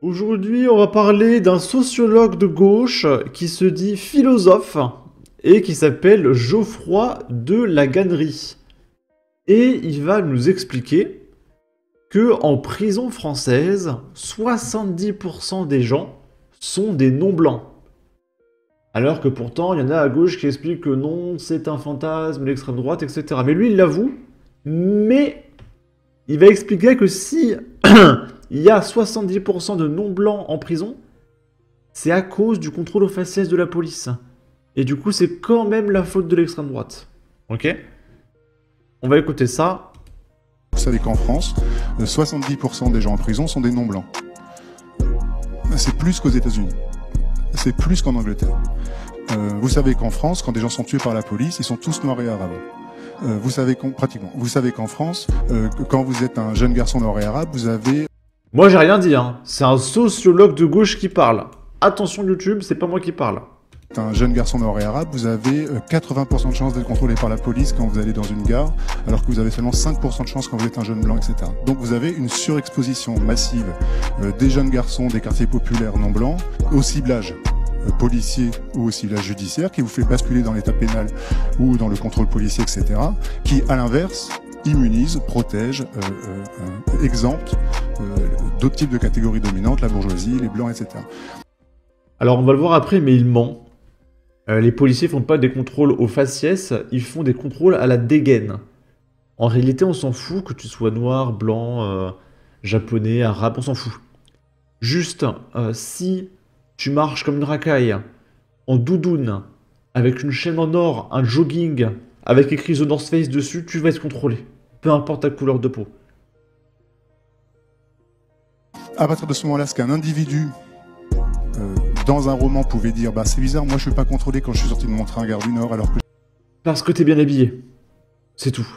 Aujourd'hui, on va parler d'un sociologue de gauche qui se dit philosophe et qui s'appelle Geoffroy de La Gannerie. Et il va nous expliquer que en prison française, 70% des gens sont des non-blancs. Alors que pourtant, il y en a à gauche qui expliquent que non, c'est un fantasme, l'extrême droite, etc. Mais lui, il l'avoue, mais il va expliquer que si il y a 70% de non-blancs en prison, c'est à cause du contrôle aux faciès de la police. Et du coup, c'est quand même la faute de l'extrême droite. Ok? On va écouter ça. Vous savez qu'en France, 70% des gens en prison sont des non-blancs. C'est plus qu'aux États-Unis. C'est plus qu'en Angleterre. Vous savez qu'en France, quand des gens sont tués par la police, ils sont tous noirs et arabes. Vous savez qu'en France, quand vous êtes un jeune garçon noir et arabe, vous avez... Moi, j'ai rien dit, hein. C'est un sociologue de gauche qui parle. Attention YouTube, c'est pas moi qui parle. Un jeune garçon noir et arabe, vous avez 80% de chances d'être contrôlé par la police quand vous allez dans une gare, alors que vous avez seulement 5% de chances quand vous êtes un jeune blanc, etc. Donc vous avez une surexposition massive des jeunes garçons des quartiers populaires non blancs au ciblage policier ou au ciblage judiciaire qui vous fait basculer dans l'état pénal ou dans le contrôle policier, etc. qui, à l'inverse, immunise, protège, exempte d'autres types de catégories dominantes, la bourgeoisie, les blancs, etc. Alors, on va le voir après, mais il ment. Les policiers font pas des contrôles aux faciès, ils font des contrôles à la dégaine. En réalité, on s'en fout que tu sois noir, blanc, japonais, arabe, on s'en fout. Juste, si tu marches comme une racaille, en doudoune, avec une chaîne en or, un jogging, avec écrit The North Face dessus, tu vas être contrôlé. Peu importe ta couleur de peau. À partir de ce moment-là, ce qu'un individu dans un roman pouvait dire, bah c'est bizarre, moi je suis pas contrôlé quand je suis sorti de mon train à Gare du Nord alors que Parce que t'es bien habillé. C'est tout.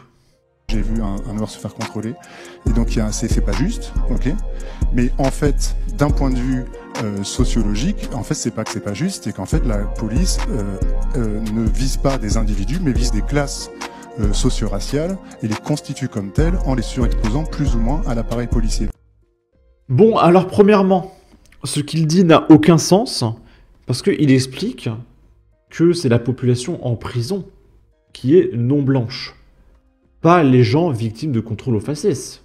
j'ai vu un noir se faire contrôler. Et donc c'est pas juste, ok. Mais en fait, d'un point de vue sociologique, en fait c'est pas que c'est pas juste, c'est qu'en fait la police ne vise pas des individus, mais vise des classes socio-raciales et les constitue comme telles en les surexposant plus ou moins à l'appareil policier. Bon, alors premièrement, ce qu'il dit n'a aucun sens, parce qu'il explique que c'est la population en prison qui est non blanche, pas les gens victimes de contrôle aux faciès.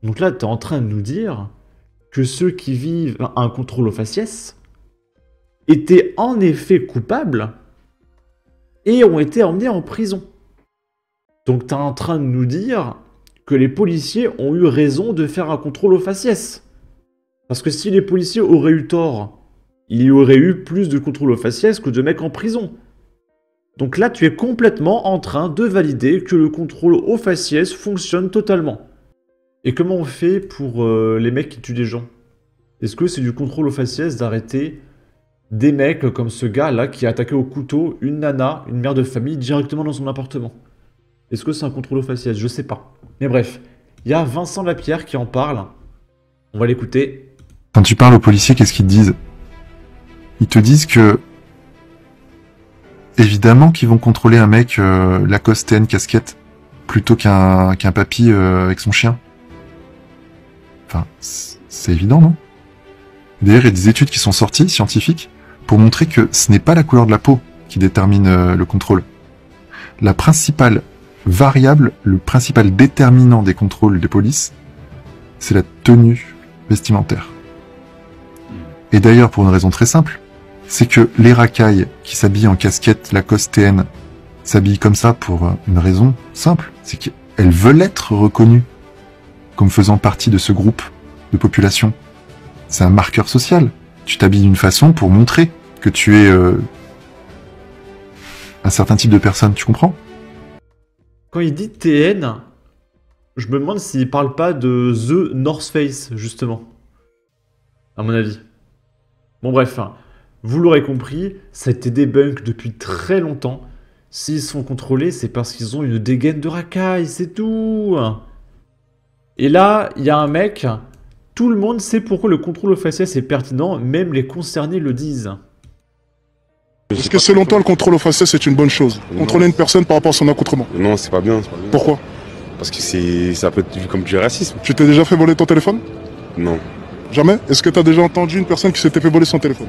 Donc là, tu es en train de nous dire que ceux qui vivent un contrôle aux faciès étaient en effet coupables et ont été emmenés en prison. Donc tu es en train de nous dire que les policiers ont eu raison de faire un contrôle aux faciès. Parce que si les policiers auraient eu tort, il y aurait eu plus de contrôle aux faciès que de mecs en prison. Donc là, tu es complètement en train de valider que le contrôle aux faciès fonctionne totalement. Et comment on fait pour les mecs qui tuent des gens? Est-ce que c'est du contrôle aux faciès d'arrêter des mecs comme ce gars-là qui a attaqué au couteau une nana, une mère de famille, directement dans son appartement? Est-ce que c'est un contrôle aux faciès? Je sais pas. Mais bref, il y a Vincent Lapierre qui en parle. On va l'écouter. Quand tu parles aux policiers, qu'est-ce qu'ils te disent? Ils te disent que, évidemment qu'ils vont contrôler un mec Lacoste TN casquette plutôt qu'un papy avec son chien. Enfin, c'est évident, non? D'ailleurs, il y a des études qui sont sorties, scientifiques, pour montrer que ce n'est pas la couleur de la peau qui détermine le contrôle. La principale variable, le principal déterminant des contrôles des polices, c'est la tenue vestimentaire. Et d'ailleurs, pour une raison très simple, c'est que les racailles qui s'habillent en casquette Lacoste TN s'habillent comme ça pour une raison simple, c'est qu'elles veulent être reconnues comme faisant partie de ce groupe de population. C'est un marqueur social. Tu t'habilles d'une façon pour montrer que tu es un certain type de personne, tu comprends? Quand il dit TN, je me demande s'il parle pas de The North Face, justement. À mon avis. Bon bref, vous l'aurez compris, ça a été débunk depuis très longtemps. S'ils sont contrôlés, c'est parce qu'ils ont une dégaine de racaille, c'est tout. Et là, il y a un mec, tout le monde sait pourquoi le contrôle aux faciès est pertinent, même les concernés le disent. Est-ce que selon toi, le contrôle aux faciès c'est une bonne chose? Contrôler une personne par rapport à son accoutrement? Non, c'est pas bien, c'est pas bien. Pourquoi? Parce que ça peut être vu comme du racisme. Tu t'es déjà fait voler ton téléphone? Non. Jamais? Est-ce que tu as déjà entendu une personne qui s'était fait voler son téléphone?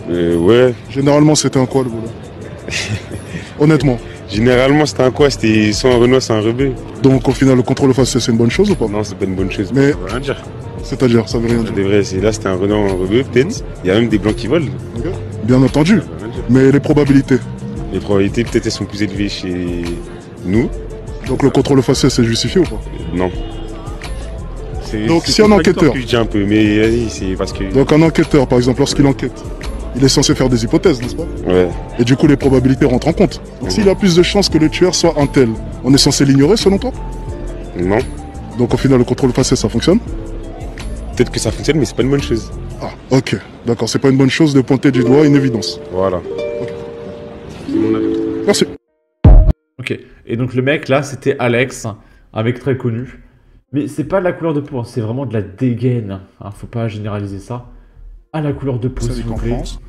Ouais. Généralement, c'était un quoi le voleur? Honnêtement. Généralement, c'était un quoi? C'était soit un Renault, soit un Rebeu. Donc au final, le contrôle faciès, c'est une bonne chose ou pas? Non, c'est pas une bonne chose. Mais- Ça veut rien dire. C'est-à-dire, ça veut rien Ça dire. devrait, là, c'était un Renault, un Rebeu, peut-être. Il y a même des blancs qui volent. Ok. Bien entendu. Ça veut rien dire. Mais les probabilités. Les probabilités, peut-être, elles sont plus élevées chez nous. Donc le contrôle faciès, c'est justifié ou pas? Non. Donc, c'est si un contradictoire enquêteur- que je dis un peu, mais vas-y, c'est parce que. Donc un enquêteur, par exemple, lorsqu'il enquête, il est censé faire des hypothèses, n'est-ce pas? Ouais. Et du coup, les probabilités rentrent en compte. Donc s'il a plus de chances que le tueur soit un tel, on est censé l'ignorer selon toi? Non. Donc au final, le contrôle faciès, ça fonctionne? Peut-être que ça fonctionne, mais c'est pas une bonne chose. Ah, ok. D'accord, c'est pas une bonne chose de pointer du doigt une évidence. Voilà. C'est mon avis. Merci. Ok, et donc le mec là, c'était Alex, un mec très connu. Mais c'est pas de la couleur de peau, hein, c'est vraiment de la dégaine. Hein, faut pas généraliser ça. À la couleur de peau, Ça s'il dit vous qu'en plaît. France,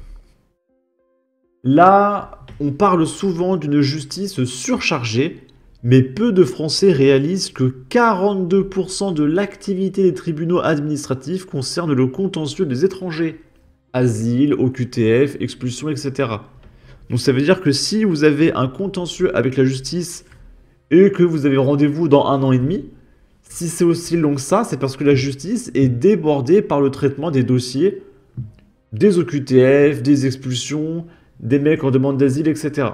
Là, on parle souvent d'une justice surchargée, mais peu de Français réalisent que 42% de l'activité des tribunaux administratifs concerne le contentieux des étrangers. Asile, OQTF, expulsion, etc. Donc ça veut dire que si vous avez un contentieux avec la justice et que vous avez rendez-vous dans 1 an et demi, si c'est aussi long que ça, c'est parce que la justice est débordée par le traitement des dossiers des OQTF, des expulsions, des mecs en demande d'asile, etc.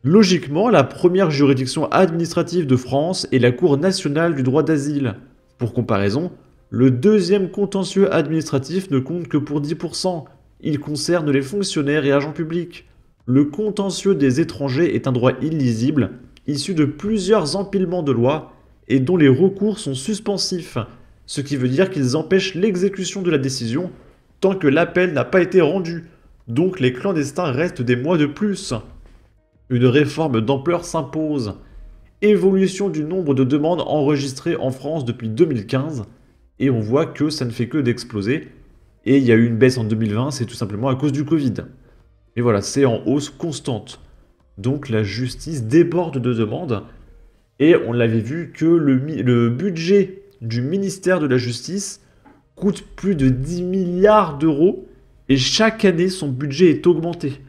Logiquement, la première juridiction administrative de France est la Cour nationale du droit d'asile. Pour comparaison, le deuxième contentieux administratif ne compte que pour 10%. Il concerne les fonctionnaires et agents publics. Le contentieux des étrangers est un droit illisible, issu de plusieurs empilements de lois et dont les recours sont suspensifs, ce qui veut dire qu'ils empêchent l'exécution de la décision tant que l'appel n'a pas été rendu. Donc les clandestins restent des mois de plus. Une réforme d'ampleur s'impose. Évolution du nombre de demandes enregistrées en France depuis 2015, et on voit que ça ne fait que d'exploser. Et il y a eu une baisse en 2020, c'est tout simplement à cause du Covid. Et voilà, c'est en hausse constante. Donc la justice déborde de demandes, et on l'avait vu que le budget du ministère de la Justice coûte plus de 10 milliards d'euros, et chaque année son budget est augmenté.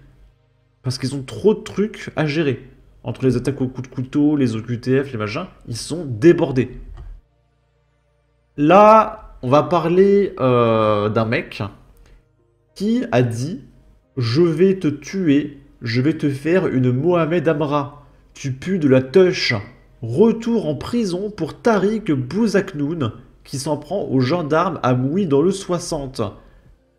Parce qu'ils ont trop de trucs à gérer. Entre les attaques au coup de couteau, les OQTF, les machins, ils sont débordés. Là, on va parler d'un mec qui a dit « Je vais te tuer, je vais te faire une Mohamed Amra. Tu pues de la teuche. » Retour en prison pour Tariq Bouzaknoun, qui s'en prend aux gendarmes à Mouy dans le 60.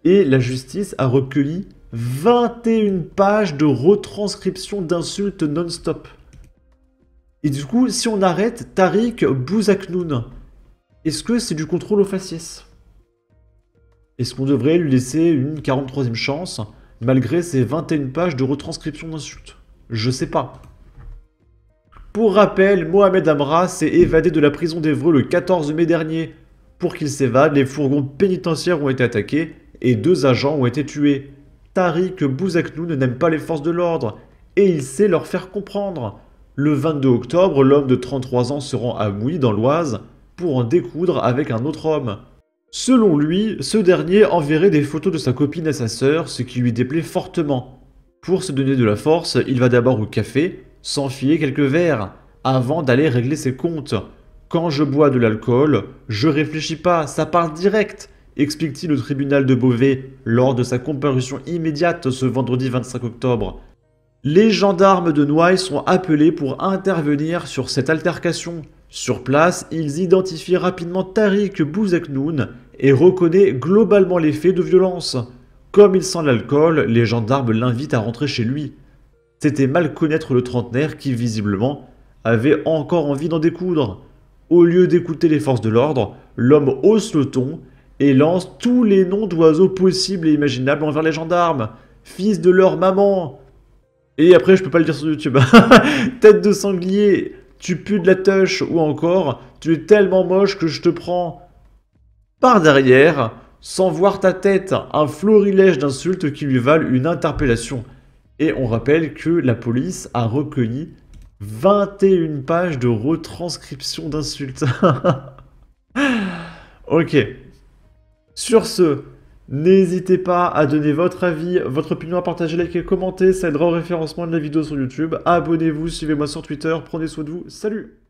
Et la justice a recueilli 21 pages de retranscription d'insultes non-stop. Et du coup, si on arrête Tariq Bouzaknoun, est-ce que c'est du contrôle au faciès? Est-ce qu'on devrait lui laisser une 43e chance, malgré ces 21 pages de retranscription d'insultes? Je sais pas. Pour rappel, Mohamed Amra s'est évadé de la prison d'Évreux le 14 mai dernier. Pour qu'il s'évade, les fourgons pénitentiaires ont été attaqués et 2 agents ont été tués. Tariq Bouzaknoun n'aime pas les forces de l'ordre et il sait leur faire comprendre. Le 22 octobre, l'homme de 33 ans se rend à Mouy dans l'Oise pour en découdre avec un autre homme. Selon lui, ce dernier enverrait des photos de sa copine à sa sœur, ce qui lui déplaît fortement. Pour se donner de la force, il va d'abord au café, s'enfiler quelques verres, avant d'aller régler ses comptes. Quand je bois de l'alcool, je réfléchis pas, ça part direct, explique-t-il au tribunal de Beauvais lors de sa comparution immédiate ce vendredi 25 octobre. Les gendarmes de Noailles sont appelés pour intervenir sur cette altercation. Sur place, ils identifient rapidement Tariq Bouzaknoun et reconnaissent globalement les faits de violence. Comme il sent l'alcool, les gendarmes l'invitent à rentrer chez lui. C'était mal connaître le trentenaire qui, visiblement, avait encore envie d'en découdre. Au lieu d'écouter les forces de l'ordre, l'homme hausse le ton et lance tous les noms d'oiseaux possibles et imaginables envers les gendarmes. Fils de leur maman. Et après, je peux pas le dire sur YouTube. Tête de sanglier, tu pues de la teuche, ou encore, tu es tellement moche que je te prends par derrière, sans voir ta tête, un florilège d'insultes qui lui valent une interpellation. Et on rappelle que la police a recueilli 21 pages de retranscription d'insultes. Ok. Sur ce, n'hésitez pas à donner votre avis, votre opinion, à partager, liker, commenter, ça aidera au référencement de la vidéo sur YouTube. Abonnez-vous, suivez-moi sur Twitter, prenez soin de vous, salut!